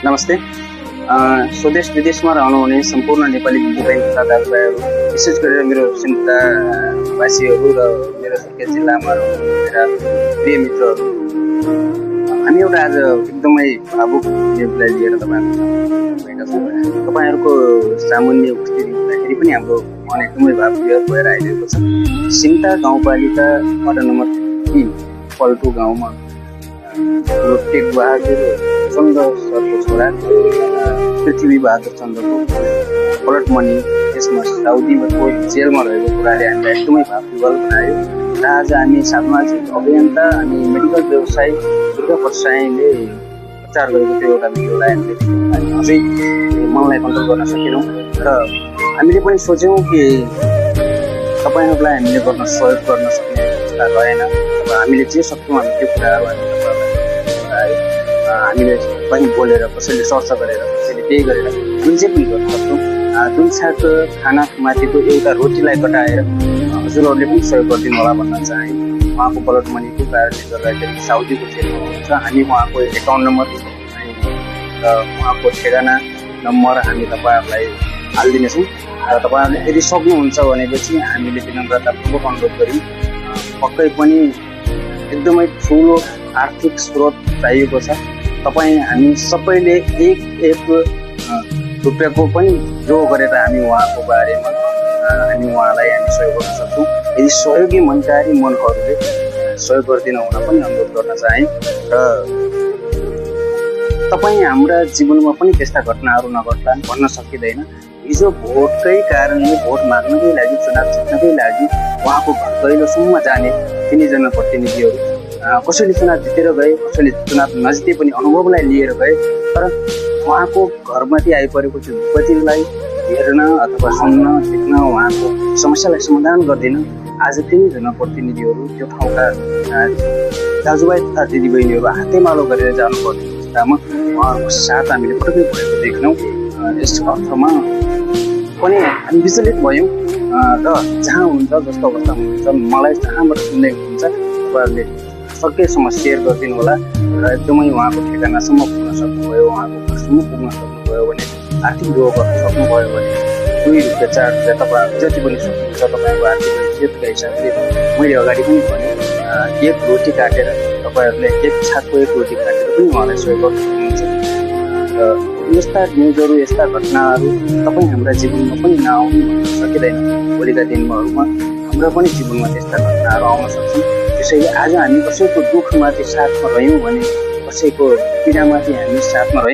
नमस्ते। स्वदेश विदेशमा रहनुहुने सम्पूर्ण नेपाली दिदीबहिनी दाजुभाइहरू, विशेष गरेर मेरो सिमतावासीहरू र मेरो सुर्खेत जिल्लामा रहनुहुने मेरा प्रिय मित्रहरू, हामी एउटा आज एकदमै भावुक न्युजलाई लिएर तपाईँहरूका छौँ। तपाईँहरूको सामान्य उपस्थिति हुँदाखेरि पनि हाम्रो मन एकदमै भावुक भएर आइरहेको छ। सिमता गाउँपालिका वडा नम्बर 3 पल्टु गाउँमा टेक बहादुर चन्द सरको छोरा पृथ्वी बहादुर चन्दको पलट मनी यसमा साउदीमा जेलमा रहेको कुराले हामीलाई एकदमै भावविह्वल बनायो। र आज हामी सामाजिक अभियन्ता अनि मेडिकल व्यवसायी दुर्गा परसाईले प्रचार गरेको त्यो एउटा भिडियोलाई हामीले अझै मनलाई कन्ट्रोल गर्न सकेनौँ र हामीले पनि सोच्यौँ कि तपाईँहरूलाई हामीले सहयोग गर्न सक्ने अवस्था रहेन। अब हामीले जे सक्छौँ हामी त्यो कुराहरू हामीले कहीँ बोलेर कसैले सर्च गरेर कसैले केही गरेर जुन चाहिँ पनि गर्न सक्छौँ। जुन छाक खानामाथिको एउटा रोटीलाई कटाएर हजुरहरूले पनि सहयोग गरिदिनु होला भन्न चाहे। उहाँको पलट मनीको कारणले गर्दाखेरि साउदीको जेलमा हुनुहुन्छ। हामी उहाँको एकाउन्ट नम्बर र उहाँको ठेगाना नम्बर हामी तपाईँहरूलाई हालिदिनेछौँ। र तपाईँहरूले यदि सक्नुहुन्छ भनेपछि हामीले विनम्रतापूर्वक अनुरोध गऱ्यौँ। पक्कै पनि एकदमै ठुलो आर्थिक स्रोत चाहिएको छ। तपाईँ हामी सबैले एक रुपियाँको पनि जो गरेर हामी उहाँको बारेमा हामी उहाँलाई सहयोग गर्न सक्छौँ। यदि सहयोगी मनकारी मनहरूले सहयोग गरिदिन हुन पनि अनुरोध गर्न चाहे। र तपाईँ हाम्रा जीवनमा पनि त्यस्ता घटनाहरू नघट्लान् भन्न सकिँदैन। हिजो भोटकै कारणले भोट माग्नकै लागि चुनाव जित्नकै लागि उहाँको घर दैलोसम्म जाने तिनैजना प्रतिनिधिहरू कसैले चुनाव जितेर गए, कसैले चुनाव नजिते पनि अनुभवलाई लिएर गए। तर उहाँको घरमाथि आइपरेको त्यो विपत्तिलाई हेर्न अथवा सुन्न देख्न उहाँको समस्यालाई समाधान गर्दैन आज तिनैजना प्रतिनिधिहरू त्यो ठाउँका दाजुभाइ तथा दिदीबहिनीहरू हातेमालो गरेर जानुपर्ने अवस्थामा उहाँहरूको साथ हामीले पटक्कै भएको देख्यौँ। यस अर्थमा पनि हामी विचलित भयौँ र जहाँ हुन्छ जस्तो अवस्थामा हुनुहुन्छ मलाई जहाँबाट सुन्दै हुनुहुन्छ तपाईँहरूले सकेसम्म सेयर गरिदिनु होला र एकदमै उहाँको ठेगानासम्म पुग्न सक्नुभयो, उहाँको घरसम्म पुग्न सक्नुभयो भने, आर्थिक दुःख गर्न सक्नुभयो भने 2 रुपियाँ 4 रुपियाँ तपाईँहरू जति पनि सक्नुहुन्छ तपाईँको आर्थिक हैसियतका हिसाबले मैले अगाडि पनि भने एक रोटी काटेर तपाईँहरूले एक छाकको एक रोटी काटेर पनि उहाँलाई सहयोग गर्न सक्नुहुन्छ। र यस्ता न्युजहरू यस्ता घटनाहरू तपाईँ हाम्रा जीवनमा पनि नआउनु सकिँदैन। भोलिका दिनहरूमा हाम्रा पनि जीवनमा त्यस्ता घटनाहरू आउन सक्छन्। त्यसैले आज हामी कसैको दुःखमाथि साथमा रह्यौँ भने, कसैको पीडामाथि हामी साथमा रह्यौँ